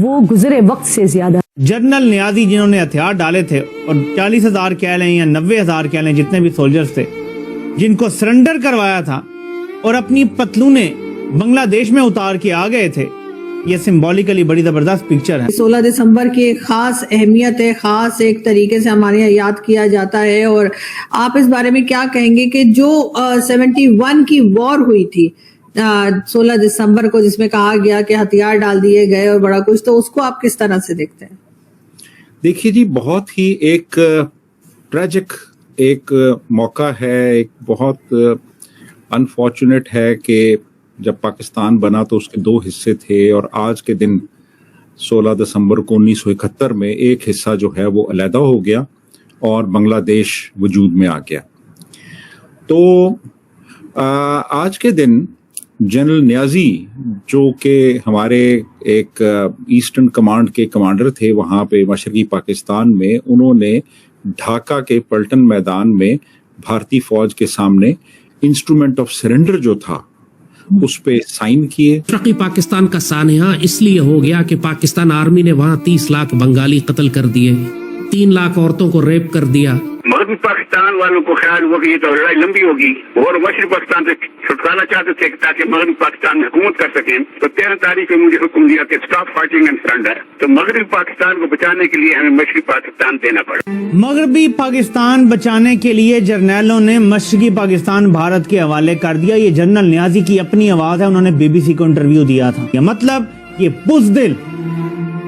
وہ گزرے وقت سے زیادہ. جنرل نیازی جنہوں نے ہتھیار ڈالے تھے اور 40,000 کہہ لیں یا 90,000 کہہ لیں جتنے بھی سولجرز تھے جن کو سرنڈر کروایا تھا اور اپنی پتلونیں بنگلہ دیش میں اتار کے آ گئے تھے، یہ سمبولیکلی بڑی زبردست پکچر ہے. 16 دسمبر کی ایک خاص اہمیت ہے، خاص ایک طریقے سے ہمارے یہاں یاد کیا جاتا ہے. اور آپ اس بارے میں کیا کہیں گے کہ جو 71 کی وار ہوئی تھی 16 دسمبر کو، جس میں کہا گیا کہ ہتھیار ڈال دیے گئے اور بڑا کچھ، تو اس کو آپ کس طرح سے دیکھتے ہیں؟ دیکھیے جی، بہت ہی ایک ٹریجک ایک موقع ہے، ایک بہت انفارچونیٹ ہے کہ جب پاکستان بنا تو اس کے 2 حصے تھے، اور آج کے دن 16 دسمبر کو 1971 میں ایک حصہ جو ہے وہ علیحدہ ہو گیا اور بنگلہ دیش وجود میں آ گیا. تو آج کے دن جنرل نیازی جو کہ ہمارے ایک ایسٹرن کمانڈ کے کمانڈر تھے وہاں پہ مشرقی پاکستان میں، انہوں نے ڈھاکہ کے پلٹن میدان میں بھارتی فوج کے سامنے انسٹرومنٹ آف سرنڈر جو تھا اس پہ سائن کیے. مشرقی پاکستان کا سانحہ اس لیے ہو گیا کہ پاکستان آرمی نے وہاں 30 لاکھ بنگالی قتل کر دیے، 3 لاکھ عورتوں کو ریپ کر دیا. مغربی پاکستان والوں کو خیال ہوا کہ یہ تو لڑائی لمبی ہوگی اور مشرقی پاکستان سے چھٹکارا چاہتے تھے تاکہ مغربی پاکستان میں حکومت کر سکیں. تو 13 تاریخ کو مجھے حکم دیا کہ اسٹاپ فائٹنگ اینڈ سرنڈر. تو مغربی پاکستان کو بچانے کے لیے ہمیں مشرقی پاکستان دینا پڑا. مغربی پاکستان بچانے کے لیے جرنیلوں نے مشرقی پاکستان بھارت کے حوالے کر دیا. یہ جنرل نیازی کی اپنی آواز ہے، انہوں نے BBC کو انٹرویو دیا تھا. یہ مطلب یہ بزدل،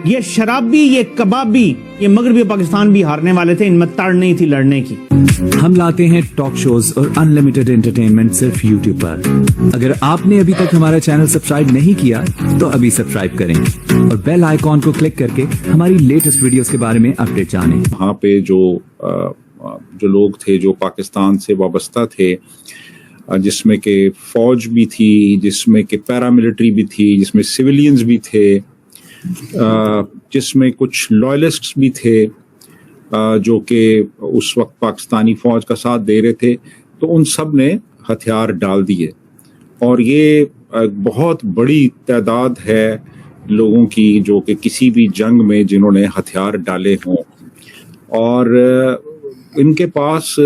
یہ شرابی، یہ کبابی، یہ مغربی پاکستان بھی ہارنے والے تھے، ان میں تڑ نہیں تھی لڑنے کی. ہم لاتے ہیں ٹاک شوز اور انلمیٹڈ انٹرٹینمنٹ صرف YouTube پر. اگر آپ نے ابھی تک ہمارا چینل سبسکرائب نہیں کیا تو ابھی سبسکرائب کریں اور بیل آئیکن کو کلک کر کے ہماری لیٹسٹ ویڈیوز کے بارے میں اپڈیٹ جانیں. وہاں پہ جو لوگ تھے جو پاکستان سے وابستہ تھے، جس میں کہ فوج بھی تھی، جس میں کہ پیراملٹری بھی تھی، جس میں سویلینز بھی تھے، جس میں کچھ لوائلسٹس بھی تھے جو کہ اس وقت پاکستانی فوج کا ساتھ دے رہے تھے، تو ان سب نے ہتھیار ڈال دیے. اور یہ بہت بڑی تعداد ہے لوگوں کی جو کہ کسی بھی جنگ میں جنہوں نے ہتھیار ڈالے ہوں، اور ان کے پاس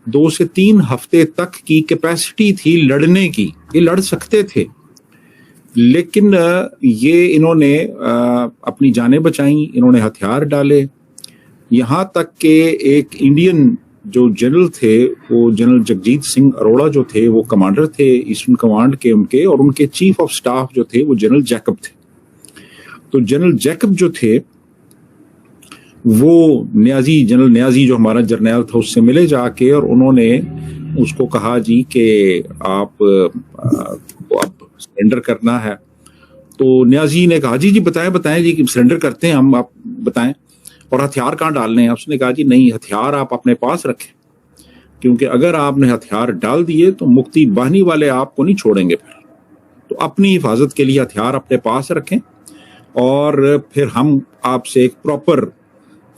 2 سے 3 ہفتے تک کی کیپیسٹی تھی لڑنے کی، یہ لڑ سکتے تھے. لیکن یہ انہوں نے اپنی جانیں بچائیں، انہوں نے ہتھیار ڈالے. یہاں تک کہ ایک انڈین جو جنرل تھے، وہ جنرل جگجیت سنگھ اروڑا جو تھے، وہ کمانڈر تھے ایسٹرن کمانڈ کے ان کے، اور ان کے چیف آف سٹاف جو تھے وہ جنرل جیکب تھے. تو جنرل جیکب جو تھے وہ جنرل نیازی جو ہمارا جرنیل تھا اس سے ملے جا کے، اور انہوں نے اس کو کہا جی کہ آپ اب سرنڈر کرنا ہے. تو نیازی نے کہا جی بتائیں جی سرنڈر کرتے ہیں ہم، آپ بتائیں، اور ہتھیار کہاں ڈالنے ہیں. اس نے کہا جی نہیں، ہتھیار آپ اپنے پاس رکھیں، کیونکہ اگر آپ نے ہتھیار ڈال دیے تو مکتی باہنی والے آپ کو نہیں چھوڑیں گے پھر. تو اپنی حفاظت کے لیے ہتھیار اپنے پاس رکھیں، اور پھر ہم آپ سے ایک پراپر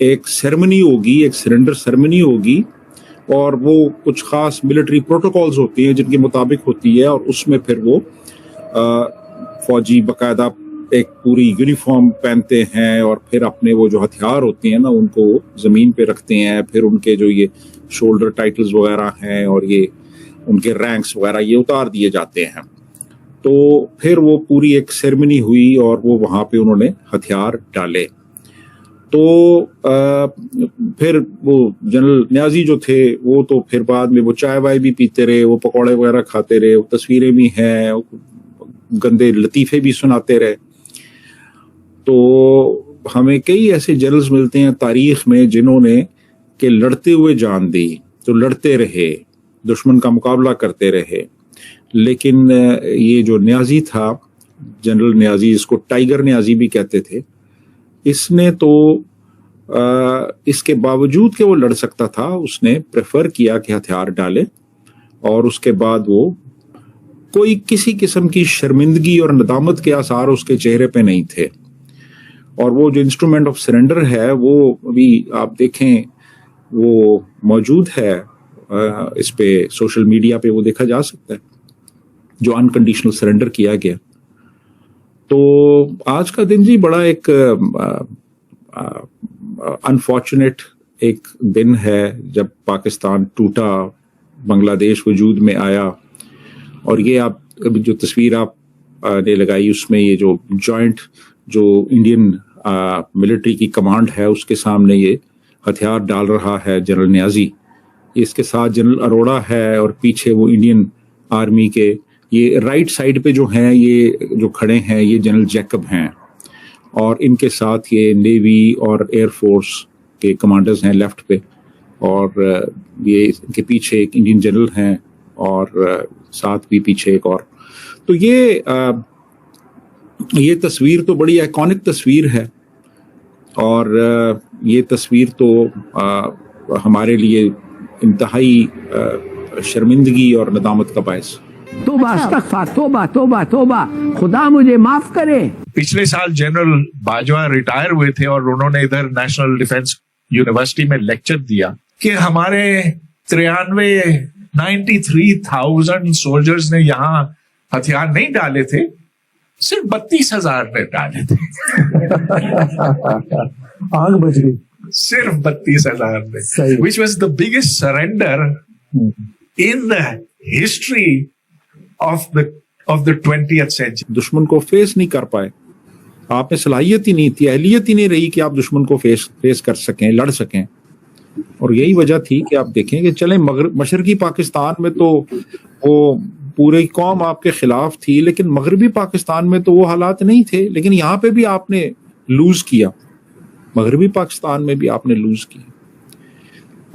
ایک سیرمنی ہوگی، ایک سرنڈر سیرمنی ہوگی، اور وہ کچھ خاص ملٹری پروٹوکولز ہوتی ہیں جن کے مطابق ہوتی ہے، اور اس میں پھر وہ فوجی باقاعدہ ایک پوری یونیفارم پہنتے ہیں، اور پھر اپنے وہ جو ہتھیار ہوتے ہیں نا ان کو زمین پہ رکھتے ہیں. پھر ان کے جو یہ شولڈر ٹائٹلز وغیرہ ہیں اور یہ ان کے رینکس وغیرہ یہ اتار دیے جاتے ہیں. تو پھر وہ پوری ایک سیرمنی ہوئی اور وہ وہاں پہ انہوں نے ہتھیار ڈالے. تو پھر وہ جنرل نیازی جو تھے وہ تو پھر بعد میں وہ چائے وائے بھی پیتے رہے، وہ پکوڑے وغیرہ کھاتے رہے، وہ تصویریں بھی ہیں، گندے لطیفے بھی سناتے رہے. تو ہمیں کئی ایسے جنرلز ملتے ہیں تاریخ میں جنہوں نے کہ لڑتے ہوئے جان دی، تو لڑتے رہے، دشمن کا مقابلہ کرتے رہے. لیکن یہ جو نیازی تھا، جنرل نیازی، جس کو ٹائیگر نیازی بھی کہتے تھے، اس نے تو اس کے باوجود کہ وہ لڑ سکتا تھا، اس نے پریفر کیا کہ ہتھیار ڈالے، اور اس کے بعد وہ کوئی کسی قسم کی شرمندگی اور ندامت کے آثار اس کے چہرے پہ نہیں تھے. اور وہ جو انسٹرومنٹ آف سرنڈر ہے وہ ابھی آپ دیکھیں وہ موجود ہے اس پہ سوشل میڈیا پہ، وہ دیکھا جا سکتا ہے جو انکنڈیشنل سرنڈر کیا گیا. تو آج کا دن جی بڑا ایک انفارچونیٹ ایک دن ہے جب پاکستان ٹوٹا، بنگلہ دیش وجود میں آیا، اور یہ آپ ابھی جو تصویر آپ نے لگائی اس میں یہ جو جوائنٹ جو انڈین ملٹری کی کمانڈ ہے اس کے سامنے یہ ہتھیار ڈال رہا ہے جنرل نیازی، اس کے ساتھ جنرل اروڑا ہے، اور پیچھے وہ انڈین آرمی کے یہ رائٹ سائڈ پہ جو ہیں یہ جو کھڑے ہیں یہ جنرل جیکب ہیں، اور ان کے ساتھ یہ نیوی اور ایئر فورس کے کمانڈرز ہیں لیفٹ پہ، اور یہ ان کے پیچھے ایک انڈین جنرل ہیں اور ساتھ بھی پیچھے ایک اور. تو یہ تصویر تو بڑی آئیکونک تصویر ہے، اور یہ تصویر تو ہمارے لیے انتہائی شرمندگی اور ندامت کا باعث. توبہ استغفار، توبہ توبہ توبہ، خدا مجھے معاف کرے. پچھلے سال جنرل باجوہ ریٹائر ہوئے تھے اور انہوں نے ادھر نیشنل ڈیفنس یونیورسٹی میں لیکچر دیا کہ ہمارے 93,000 سولجرز نے یہاں ہتھیار نہیں ڈالے تھے، صرف 32,000 نے ڈالے تھے. آگ بچ گئی صرف 32,000 نے، which was the biggest surrender in the history of the 20th century. دشمن کو فیس نہیں کر پائے، آپ میں صلاحیت ہی نہیں تھی، اہلیت ہی نہیں رہی کہ آپ دشمن کو فیس کر سکیں، لڑ سکیں. اور یہی وجہ تھی کہ آپ دیکھیں کہ چلیں مشرقی پاکستان میں تو وہ پوری قوم آپ کے خلاف تھی، لیکن مغربی پاکستان میں تو وہ حالات نہیں تھے. لیکن یہاں پہ بھی آپ نے لوز کیا، مغربی پاکستان میں بھی آپ نے لوز کیا،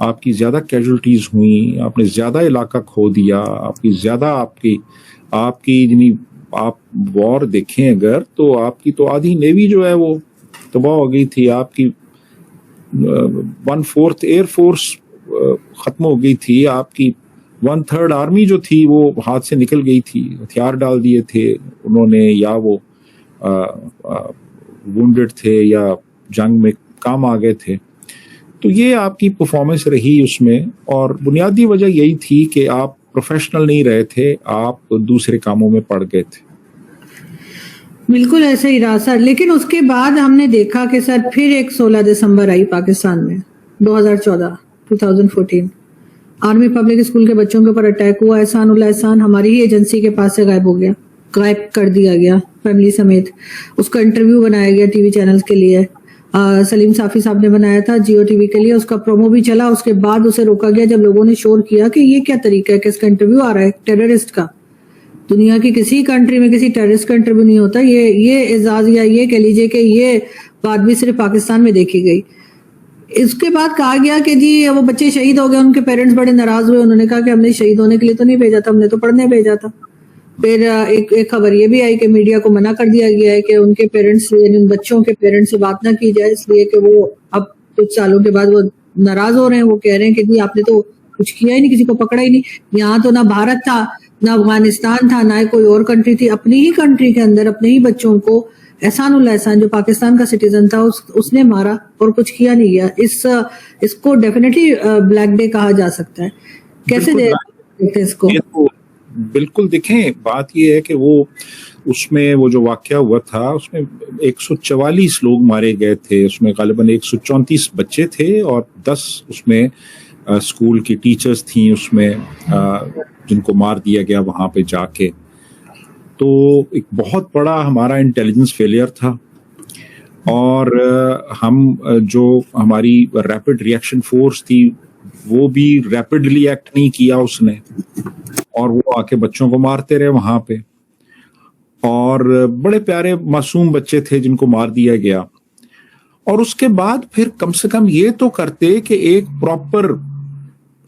آپ کی زیادہ کیجولٹیز ہوئیں، آپ نے زیادہ علاقہ کھو دیا، آپ کی زیادہ آپ کی یعنی آپ وار دیکھیں اگر تو آپ کی تو آدھی نیوی جو ہے وہ تباہ ہو گئی تھی، آپ کی 1/4 ایئر فورس ختم ہو گئی تھی، آپ کی 1/3 آرمی جو تھی وہ ہاتھ سے نکل گئی تھی، ہتھیار ڈال دیے تھے انہوں نے، یا وہ وونڈڈ تھے یا جنگ میں کام آ گئے تھے. تو یہ آپ کی پرفارمنس رہی اس میں، اور بنیادی وجہ یہی تھی کہ آپ پروفیشنل نہیں رہے تھے، آپ دوسرے کاموں میں پڑ گئے تھے. بالکل ایسے ہی رہا سر. لیکن اس کے بعد ہم نے دیکھا کہ سر پھر ایک 16 دسمبر آئی پاکستان میں 2014 آرمی پبلک اسکول کے بچوں کے اوپر اٹیک ہوا. احسان اللہ احسان ہماری ہی ایجنسی کے پاس سے غائب کر دیا گیا فیملی سمیت. اس کا انٹرویو بنایا گیا ٹی وی چینلز کے لیے، سلیم صافی صاحب نے بنایا تھا جیو ٹی وی کے لیے، اس کا پرومو بھی چلا. اس کے بعد اسے روکا گیا جب لوگوں نے شور کیا کہ یہ کیا طریقہ ہے کہ اس کا انٹرویو آ رہا ہے ٹیررسٹ کا. دنیا کی کسی کنٹری میں کسی ٹیررسٹ کا انٹرویو نہیں ہوتا. یہ اعزاز یا یہ کہہ لیجیے کہ یہ بات بھی صرف پاکستان میں دیکھی گئی. اس کے بعد کہا گیا کہ جی وہ بچے شہید ہو گئے، ان کے پیرنٹس بڑے ناراض ہوئے، انہوں نے کہا کہ ہم نے شہید ہونے کے لیے تو نہیں بھیجا تھا، ہم نے تو پڑھنے بھیجا تھا. پھر ایک خبر یہ بھی آئی کہ میڈیا کو منع کر دیا گیا ہے کہ ان کے پیرنٹس یعنی ان بچوں کے پیرنٹس سے بات نہ کی جائے، اس لیے کہ وہ اب کچھ سالوں کے بعد وہ ناراض ہو رہے ہیں. وہ کہہ رہے ہیں کہ جی آپ نے تو کچھ کیا ہی نہیں، کسی کو پکڑا ہی نہیں. یہاں تو نہ بھارت تھا، نہ افغانستان تھا، نہ کوئی اور کنٹری تھی. اپنی ہی کنٹری کے اندر اپنے ہی بچوں کو احسان اللہ احسان جو پاکستان کا سٹیزن تھا اس نے مارا اور کچھ کیا نہیں گیا. اس کو ڈیفینیٹلی بلیک ڈے کہا جا سکتا ہے. کیسے دیکھتے اس کو؟ بالکل دیکھیں، بات یہ ہے کہ وہ اس میں وہ جو واقعہ ہوا تھا اس میں 144 لوگ مارے گئے تھے. اس میں غالباً 134 بچے تھے اور 10 اس میں اسکول کی ٹیچرز تھیں اس میں جن کو مار دیا گیا وہاں پہ جا کے. تو ایک بہت بڑا ہمارا انٹیلیجنس فیلئر تھا، اور ہم جو ہماری ریپڈ ریئیکشن فورس تھی وہ بھی ریپڈلی ایکٹ نہیں کیا اس نے، اور وہ آ کے بچوں کو مارتے رہے وہاں پہ. اور بڑے پیارے معصوم بچے تھے جن کو مار دیا گیا. اور اس کے بعد پھر کم سے کم یہ تو کرتے کہ ایک پراپر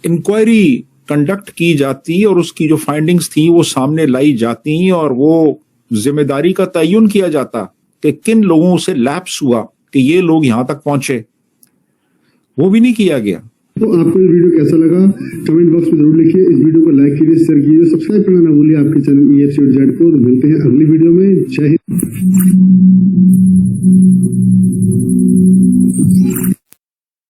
انکوائری کنڈکٹ کی جاتی اور اس کی جو فائنڈنگز تھیں وہ سامنے لائی جاتی اور وہ ذمہ داری کا تعین کیا جاتا کہ کن لوگوں سے لیپس ہوا کہ یہ لوگ یہاں تک پہنچے. وہ بھی نہیں کیا گیا. تو آپ کو یہ ویڈیو کیسا لگا کمنٹ باکس میں ضرور لکھیے. اس ویڈیو کو لائک کیجیے، شیئر کیجیے، سبسکرائب کرنا نہ بھولیے آپ کے چینل EFC اور زیڈ کو. ملتے ہیں اگلی ویڈیو میں. جے ہند.